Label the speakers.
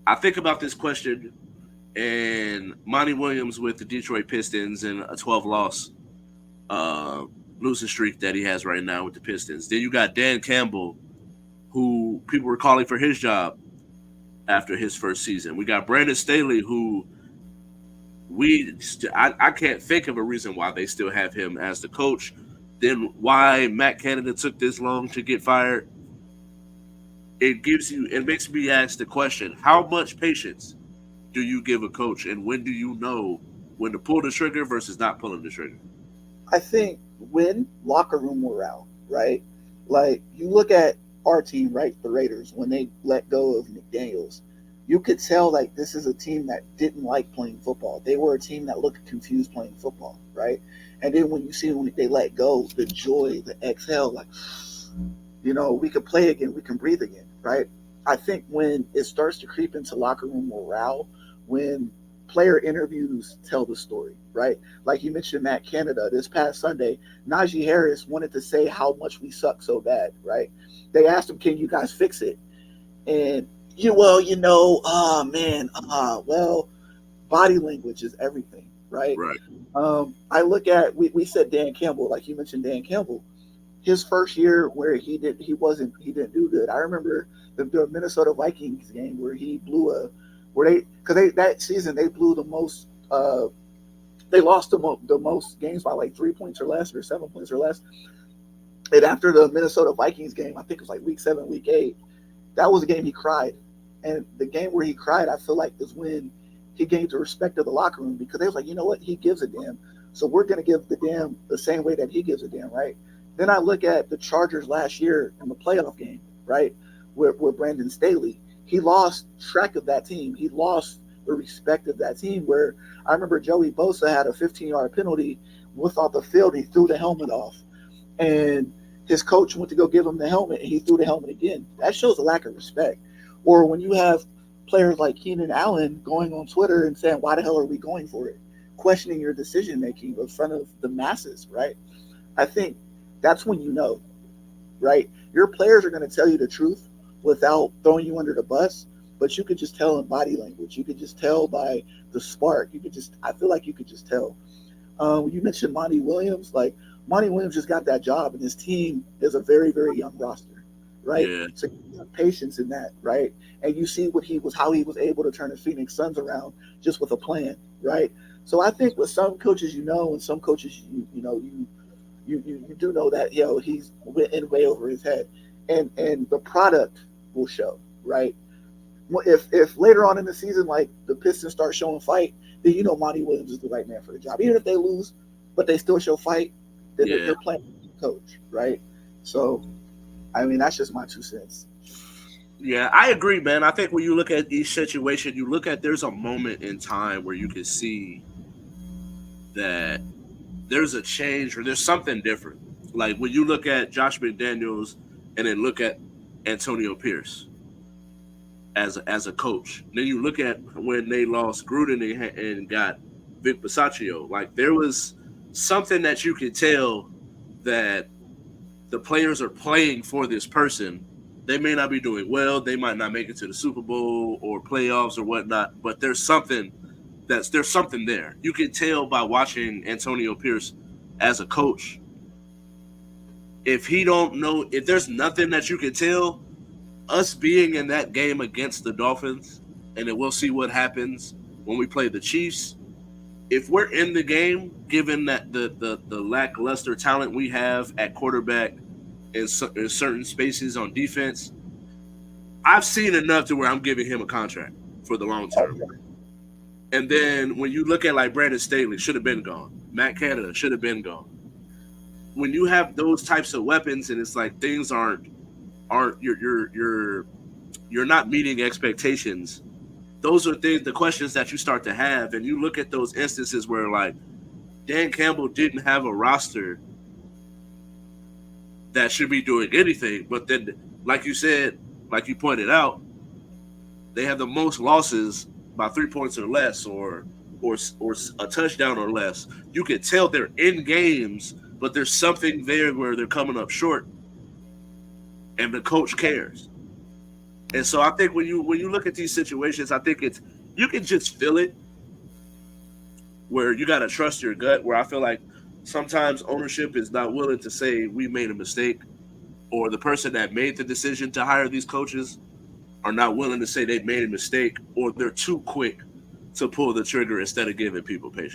Speaker 1: I think about this question and Monty Williams with the Detroit Pistons and a 12 loss uh, losing streak that he has right now with the Pistons. Then you got Dan Campbell, who people were calling for his job after his first season. We got Brandon Staley, who I can't think of a reason why they still have him as the coach. Then why Matt Canada took this long to get fired? It makes me ask the question: how much patience do you give a coach, and when do you know when to pull the trigger versus not pulling the trigger?
Speaker 2: I think when locker room morale, right? Like you look at our team, right? The Raiders, when they let go of McDaniels, you could tell like this is a team that didn't like playing football. They were a team that looked confused playing football, right? And then when you see when they let go, the joy, the exhale, like we can play again, we can breathe again, right? I think when it starts to creep into locker room morale, when player interviews tell the story, right? Like you mentioned, Matt Canada this past Sunday, Najee Harris wanted to say how much we suck so bad, right? They asked him, "Can you guys fix it?" And oh man, well, body language is everything, right?
Speaker 1: Right.
Speaker 2: I look at we said Dan Campbell, like you mentioned Dan Campbell, his first year where he didn't do good. I remember the Minnesota Vikings game where he blew a where they that season they blew the most they lost the most games by like 3 points or less or 7 points or less. And after the Minnesota Vikings game, I think it was like week 7, week 8, that was a game he cried. And the game where he cried, I feel like is when he gained the respect of the locker room because they was like, you know what, he gives a damn. So we're gonna give the damn the same way that he gives a damn, right? Then I look at the Chargers last year in the playoff game, right? Where Brandon Staley, he lost track of that team. He lost the respect of that team. Where I remember Joey Bosa had a 15-yard penalty without the field. He threw the helmet off, and his coach went to go give him the helmet, and he threw the helmet again. That shows a lack of respect. Or when you have players like Keenan Allen going on Twitter and saying, "Why the hell are we going for it?" Questioning your decision making in front of the masses, right? I think that's when you know, right? Your players are going to tell you the truth without throwing you under the bus, but you could just tell in body language. You could just tell by the spark. I feel like you could just tell. You mentioned Monty Williams. Like, Monty Williams just got that job, and his team is a very, very young roster, right?
Speaker 1: Yeah.
Speaker 2: So you have patience in that, right? And you see how he was able to turn the Phoenix Suns around just with a plan, right? So I think with some coaches, and some coaches, you do know that he's in way over his head, and the product will show, right? If later on in the season, like the Pistons start showing fight, then Monty Williams is the right man for the job. Even if they lose, but they still show fight, then
Speaker 1: Yeah.
Speaker 2: they're playing coach, right? So, I mean, that's just my 2 cents.
Speaker 1: Yeah, I agree, man. I think when you look at each situation, you look at there's a moment in time where you can see that there's a change or there's something different. Like when you look at Josh McDaniels and then look at Antonio Pierce as a coach. Then you look at when they lost Gruden and got Vic Bisaccio. Like there was something that you could tell that the players are playing for this person. They may not be doing well. They might not make it to the Super Bowl or playoffs or whatnot. But there's something there. You can tell by watching Antonio Pierce as a coach. If he don't know, if there's nothing that you can tell, us being in that game against the Dolphins, and then we'll see what happens when we play the Chiefs. If we're in the game, given that the lackluster talent we have at quarterback in certain spaces on defense, I've seen enough to where I'm giving him a contract for the long term. And then when you look at like Brandon Staley, should have been gone. Matt Canada should have been gone. When you have those types of weapons, and it's like things aren't you're not meeting expectations. Those are things, the questions that you start to have, and you look at those instances where like Dan Campbell didn't have a roster that should be doing anything, but then, like you said, like you pointed out, they have the most losses by 3 points or less, or a touchdown or less. You can tell they're in games, but there's something there where they're coming up short, and the coach cares. And so I think when you look at these situations, I think it's you can just feel it where you got to trust your gut. Where I feel like sometimes ownership is not willing to say we made a mistake, or the person that made the decision to hire these coaches are not willing to say they made a mistake, or they're too quick to pull the trigger instead of giving people patience.